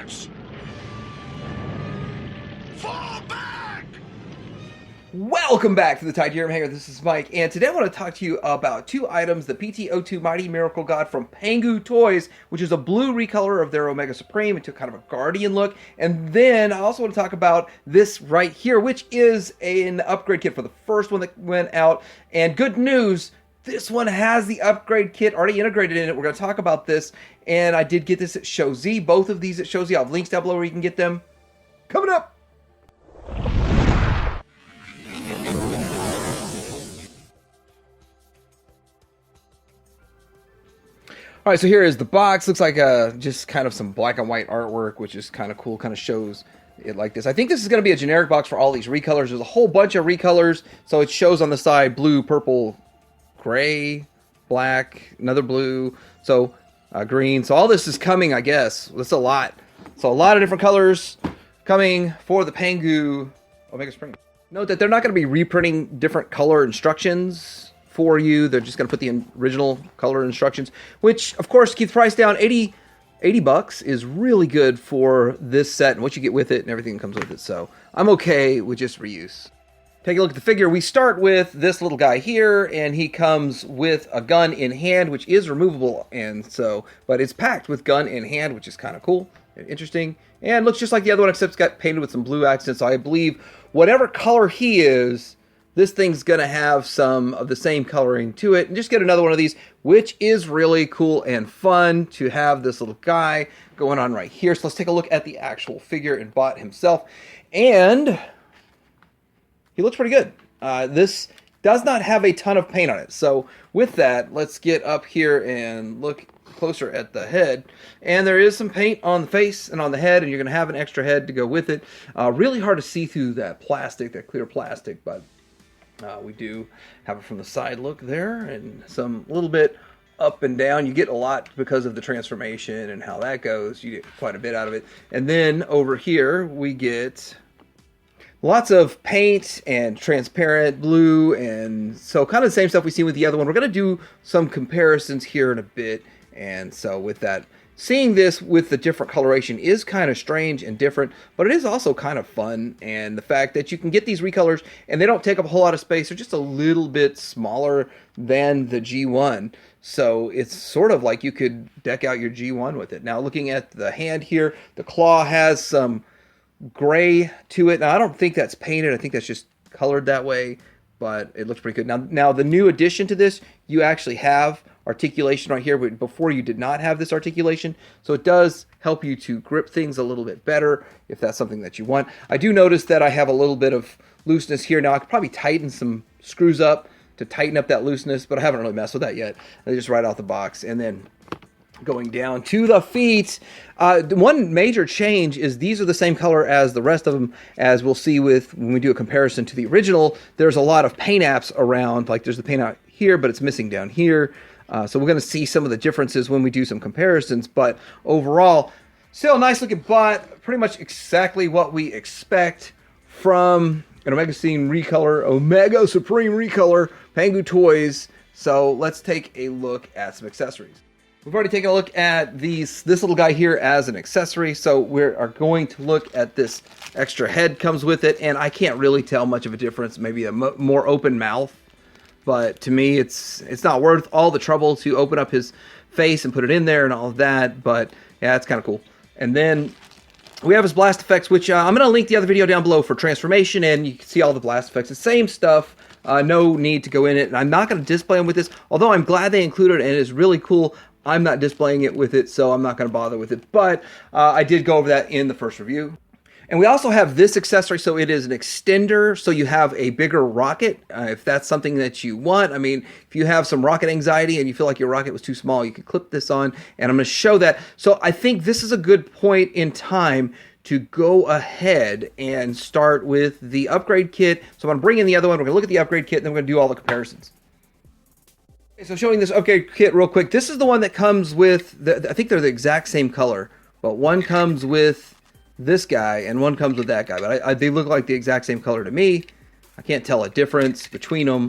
box! Fall back! Welcome back to the Titanium Hangar. This is Mike, and today I want to talk to you about two items: the PT-02 Mighty Miracle God from Pangu Toys, which is a blue recolor of their Omega Supreme. It took kind of a Guardian look. And then I also want to talk about this right here, which is an upgrade kit for the first one that went out. And good news, this one has the upgrade kit already integrated in it. We're going to talk about this, and I did get this at Show Z. Both of these at Show Z. I'll have links down below where you can get them. Coming up! All right, so here is the box. Looks like just kind of some black and white artwork, which is kind of cool, kind of shows it like this. I think this is going to be a generic box for all these recolors. There's a whole bunch of recolors, so it shows on the side blue, purple, gray, black, another blue, so green. So all this is coming, I guess. That's a lot. So a lot of different colors coming for the Pangu Omega Supreme. Note that they're not going to be reprinting different color instructions for you. They're just going to put the original color instructions, which of course keeps the price down. 80 bucks is really good for this set and what you get with it and everything that comes with it. So I'm okay with just reuse. Take a look at the figure. We start with this little guy here, and he comes with a gun in hand, which is removable, and so, but it's packed with gun in hand, which is kind of cool and interesting, and looks just like the other one, except it's got painted with some blue accents. So I believe whatever color he is, this thing's going to have some of the same coloring to it. And just get another one of these, which is really cool and fun to have this little guy going on right here. So let's take a look at the actual figure and bot himself. And he looks pretty good. This does not have a ton of paint on it. So with that, let's get up here and look closer at the head. And there is some paint on the face and on the head, and you're going to have an extra head to go with it. Really hard to see through that plastic, that clear plastic, but we do have it from the side look there, and some little bit up and down. You get a lot because of the transformation and how that goes. You get quite a bit out of it. And then over here we get lots of paint and transparent blue, and so kind of the same stuff we see with the other one. We're going to do some comparisons here in a bit, and so with that, seeing this with the different coloration is kind of strange and different, but it is also kind of fun. And the fact that you can get these recolors and they don't take up a whole lot of space, they're just a little bit smaller than the G1. So it's sort of like you could deck out your G1 with it. Now looking at the hand here, the claw has some gray to it. Now I don't think that's painted. I think that's just colored that way, but it looks pretty good. Now the new addition to this, you actually have articulation right here, but before you did not have this articulation, so it does help you to grip things a little bit better if that's something that you want. I do notice that I have a little bit of looseness here. Now I could probably tighten some screws up to tighten up that looseness, but I haven't really messed with that yet. They just right out the box. And then going down to the feet, one major change is these are the same color as the rest of them, as we'll see with when we do a comparison to the original. There's a lot of paint apps around, like there's the paint out here, but it's missing down here. So we're going to see some of the differences when we do some comparisons, but overall, still a nice looking bot, pretty much exactly what we expect from an Omega Supreme recolor, Pangu Toys. So let's take a look at some accessories. We've already taken a look at this little guy here as an accessory, so we are going to look at this extra head comes with it, and I can't really tell much of a difference, maybe a more open mouth. But to me, it's not worth all the trouble to open up his face and put it in there and all of that. But yeah, it's kind of cool. And then we have his blast effects, which I'm going to link the other video down below for transformation, and you can see all the blast effects. The same stuff, no need to go in it. And I'm not going to display them with this, although I'm glad they included it, and it is really cool. I'm not displaying it with it, so I'm not going to bother with it. But I did go over that in the first review. And we also have this accessory, so it is an extender, so you have a bigger rocket, if that's something that you want. I mean, if you have some rocket anxiety and you feel like your rocket was too small, you can clip this on, and I'm going to show that. So I think this is a good point in time to go ahead and start with the upgrade kit. So I'm going to bring in the other one, we're going to look at the upgrade kit, and then we're going to do all the comparisons. Okay, so showing this upgrade kit real quick, this is the one that comes with, I think they're the exact same color, but one comes with this guy and one comes with that guy, but they look like the exact same color to me. I can't tell a difference between them,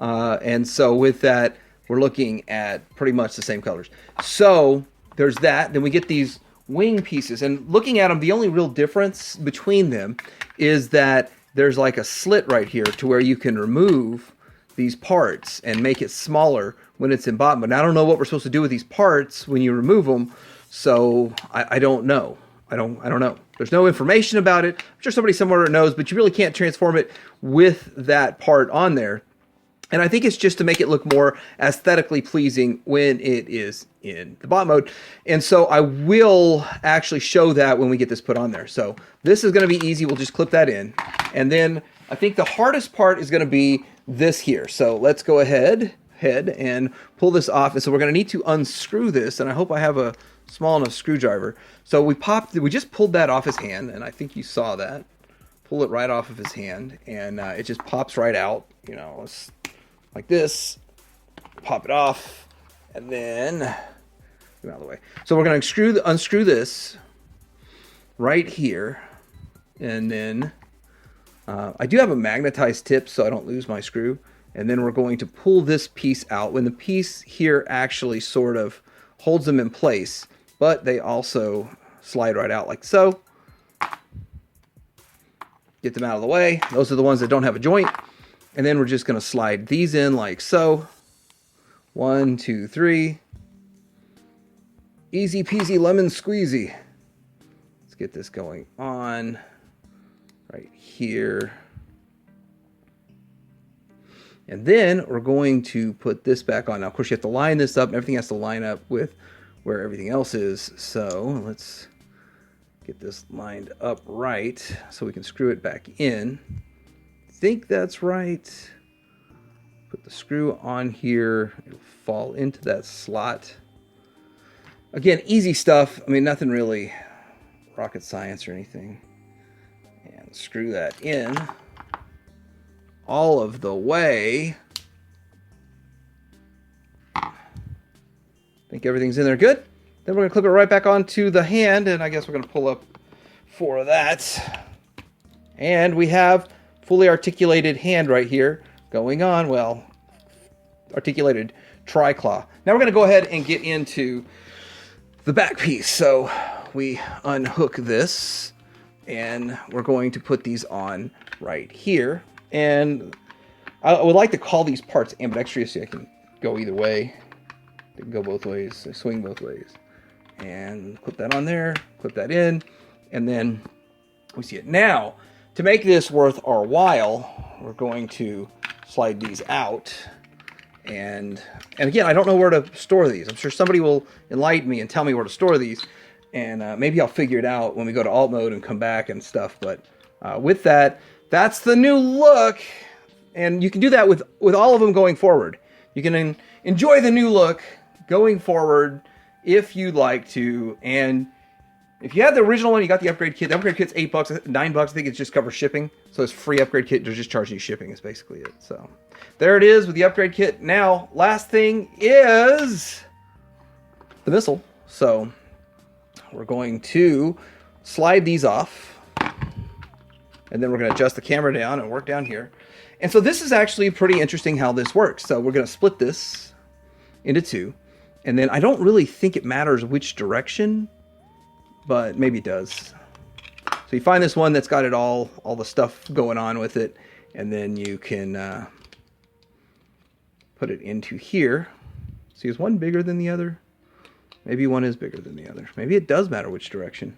and so with that, we're looking at pretty much the same colors. So there's that. Then we get these wing pieces. And looking at them, the only real difference between them is that there's like a slit right here to where you can remove these parts and make it smaller when it's in bottom. But I don't know what we're supposed to do with these parts when you remove them, so I don't know. I don't know. There's no information about it. I'm sure somebody somewhere knows, but you really can't transform it with that part on there. And I think it's just to make it look more aesthetically pleasing when it is in the bot mode. And so I will actually show that when we get this put on there. So this is going to be easy. We'll just clip that in. And then I think the hardest part is going to be this here. So let's go ahead and pull this off. And so we're going to need to unscrew this. And I hope I have a small enough screwdriver. So we just pulled that off his hand. And I think you saw that. Pull it right off of his hand. And it just pops right out. You know, it's like this, pop it off, and then get out of the way. So we're going to unscrew this right here, and then I do have a magnetized tip so I don't lose my screw. And then we're going to pull this piece out. When the piece here actually sort of holds them in place, but they also slide right out like so. Get them out of the way. Those are the ones that don't have a joint. And then we're just going to slide these in like so. 1, 2, 3. Easy peasy lemon squeezy. Let's get this going on right here. And then we're going to put this back on. Now, of course, you have to line this up. And everything has to line up with where everything else is. So let's get this lined up right so we can screw it back in. Think that's right. Put the screw on here. It'll fall into that slot. Again, easy stuff. I mean, nothing really rocket science or anything. And screw that in all of the way. Think everything's in there good. Then we're going to clip it right back onto the hand, and I guess we're going to pull up 4 of that. And we have fully articulated hand right here going on. Well, articulated tri-claw. Now we're going to go ahead and get into the back piece. So we unhook this and we're going to put these on right here. And I would like to call these parts ambidextrous so I can go either way. They can go both ways, they swing both ways. And put that on there, clip that in, and then we see it. Now, to make this worth our while, we're going to slide these out. And again, I don't know where to store these. I'm sure somebody will enlighten me and tell me where to store these. And maybe I'll figure it out when we go to alt mode and come back and stuff. But with that, that's the new look. And you can do that with all of them going forward. You can enjoy the new look going forward if you'd like to. And if you had the original one, you got the upgrade kit. The upgrade kit's $8, $9. I think it just covers shipping. So it's free upgrade kit. They're just charging you shipping is basically it. So there it is with the upgrade kit. Now, last thing is the missile. So we're going to slide these off. And then we're going to adjust the camera down and work down here. And so this is actually pretty interesting how this works. So we're going to split this into 2. And then I don't really think it matters which direction, but maybe it does. So you find this one that's got it all the stuff going on with it, and then you can put it into here. See, is one bigger than the other? Maybe one is bigger than the other. Maybe it does matter which direction.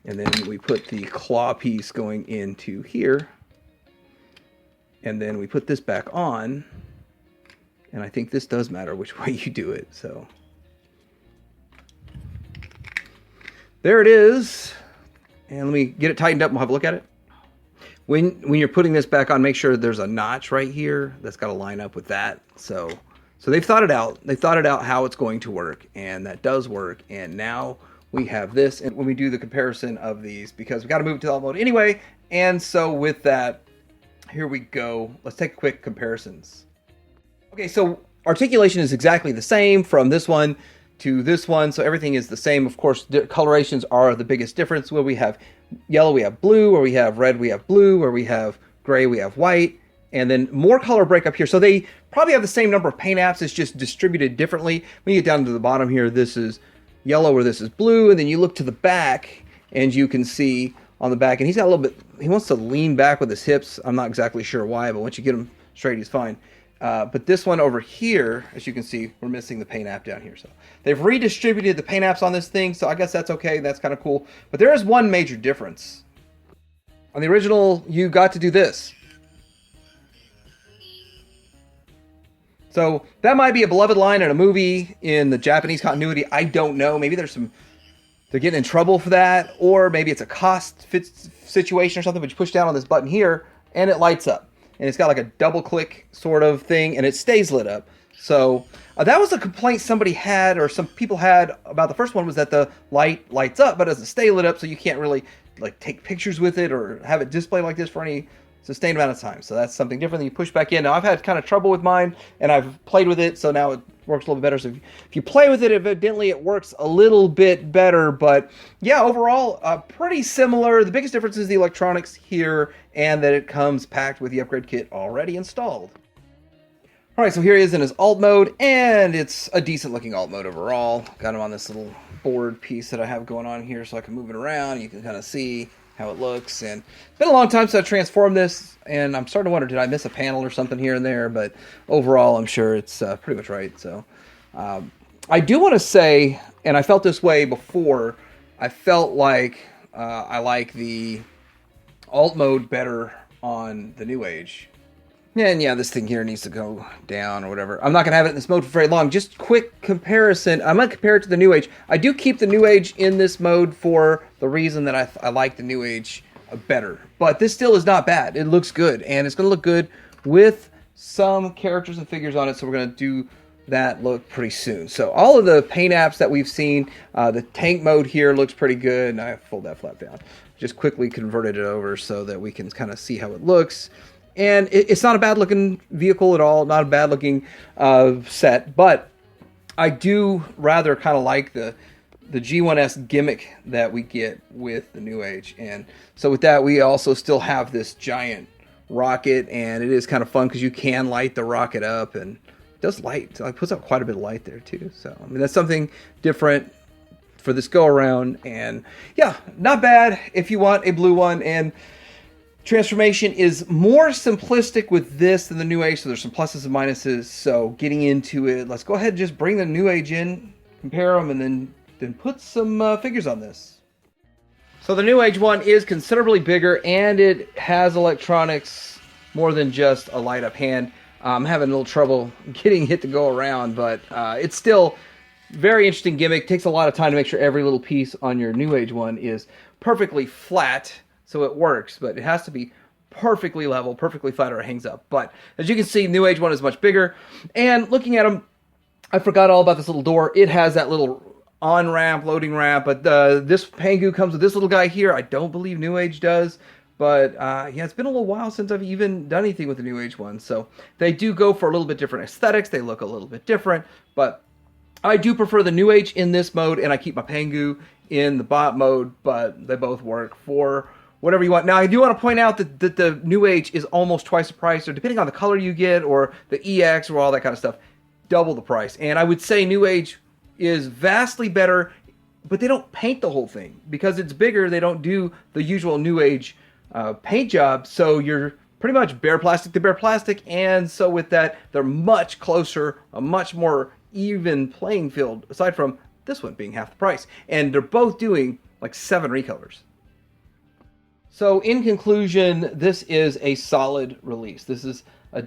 And then we put the claw piece going into here. And then we put this back on. And I think this does matter which way you do it. So there it is. And let me get it tightened up and we'll have a look at it. When you're putting this back on, make sure there's a notch right here that's got to line up with that. So they've thought it out. They thought it out how it's going to work, and that does work. And now we have this. And when we do the comparison of these, because we got to move to alt mode anyway. And so with that, here we go. Let's take quick comparisons. Okay, so articulation is exactly the same from this one to this one. So everything is the same. Of course, the colorations are the biggest difference. Where we have yellow, we have blue. Where we have red, we have blue. Where we have gray, we have white. And then more color breakup here. So they probably have the same number of paint apps. It's just distributed differently. When you get down to the bottom here, this is yellow where this is blue, and then you look to the back and you can see on the back, and he's got a little bit, he wants to lean back with his hips. I'm not exactly sure why, but once you get him straight, he's fine. But this one over here, as you can see, we're missing the paint app down here. So they've redistributed the paint apps on this thing, so I guess that's okay. That's kind of cool. But there is one major difference. On the original, you got to do this. So that might be a beloved line in a movie in the Japanese continuity. I don't know. Maybe there's some, they're getting in trouble for that, or maybe it's a cost fit situation or something, but you push down on this button here and it lights up. And it's got like a double click sort of thing, and it stays lit up. So that was a complaint somebody had, or some people had about the first one, was that the light lights up but doesn't stay lit up, so you can't really like take pictures with it or have it display like this for any sustained amount of time. So that's something different that you push back in. Now I've had kind of trouble with mine, and I've played with it, so now it works a little bit better. So if you play with it, evidently it works a little bit better. But yeah, overall, pretty similar. The biggest difference is the electronics here, and that it comes packed with the upgrade kit already installed. All right, so here he is in his alt mode, and it's a decent looking alt mode overall. Got him on this little board piece that I have going on here, so I can move it around. You can kind of see how it looks, and it's been a long time since I transformed this, and I'm starting to wonder, did I miss a panel or something here and there? But overall, I'm sure it's pretty much right. So I do want to say, and I felt this way before, I felt like I like the alt mode better on the New Age. And yeah, this thing here needs to go down or whatever. I'm not going to have it in this mode for very long. Just quick comparison. I'm going to compare it to the New Age. I do keep the New Age in this mode for the reason that I like the New Age better. But this still is not bad. It looks good. And it's going to look good with some characters and figures on it. So we're going to do that look pretty soon. So all of the paint apps that we've seen, the tank mode here looks pretty good. And I fold that flap down. Just quickly converted it over so that we can kind of see how it looks. And it's not a bad looking vehicle at all, not a bad looking set, but I do rather kind of like the G1S gimmick that we get with the New Age. And so with that, we also still have this giant rocket, and it is kind of fun because you can light the rocket up, and it does light, it puts out quite a bit of light there too. So, I mean, that's something different for this go around, and yeah, not bad if you want a blue one. And transformation is more simplistic with this than the New Age, so there's some pluses and minuses. So getting into it, let's go ahead and just bring the New Age in, compare them, and then put some figures on this. So the New Age one is considerably bigger, and it has electronics more than just a light up hand. I'm having a little trouble getting it to go around, but it's still very interesting gimmick. Takes a lot of time to make sure every little piece on your New Age one is perfectly flat, so it works, but it has to be perfectly level, perfectly flat, or it hangs up. But as you can see, New Age one is much bigger. And looking at them, I forgot all about this little door. It has that little on-ramp, loading ramp, but this Pangu comes with this little guy here. I don't believe New Age does, but yeah, it's been a little while since I've even done anything with the New Age one. So they do go for a little bit different aesthetics. They look a little bit different, but I do prefer the New Age in this mode, and I keep my Pangu in the bot mode, but they both work for whatever you want. Now, I do want to point out that the New Age is almost twice the price, or depending on the color you get, or the EX, or all that kind of stuff, double the price. And I would say New Age is vastly better, but they don't paint the whole thing. Because it's bigger, they don't do the usual New Age paint job, so you're pretty much bare plastic to bare plastic, and so with that, they're much closer, a much more even playing field, aside from this one being half the price. And they're both doing like 7 recolors. So in conclusion, this is a solid release. This is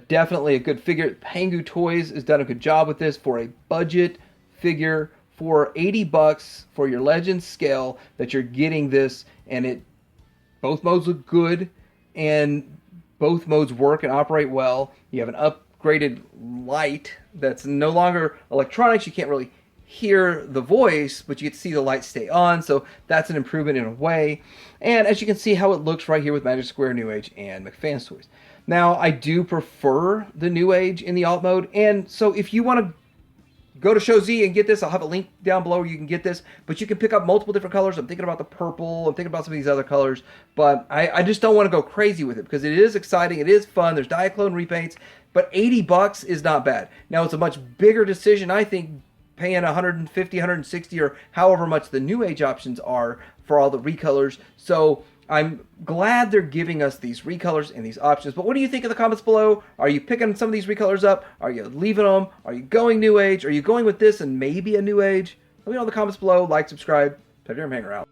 definitely a good figure. Pangu Toys has done a good job with this for a budget figure for $80 for your Legends scale that you're getting this, and both modes look good, and both modes work and operate well. You have an upgraded light that's no longer electronics. You can't really hear the voice, but you get to see the light stay on, so that's an improvement in a way. And as you can see how it looks right here with Magic Square, New Age, and McFan's Toys. Now, I do prefer the New Age in the alt mode, and so if you want to go to Show Z and get this, I'll have a link down below where you can get this, but you can pick up multiple different colors. I'm thinking about the purple, I'm thinking about some of these other colors, but I just don't want to go crazy with it, because it is exciting, it is fun, there's Diaclone repaints, but $80 is not bad. Now, it's a much bigger decision, I think, paying 150, 160, or however much the New Age options are for all the recolors. So I'm glad they're giving us these recolors and these options. But what do you think in the comments below? Are you picking some of these recolors up? Are you leaving them? Are you going New Age? Are you going with this and maybe a New Age? Let me know in the comments below. Like, subscribe. Hanger out.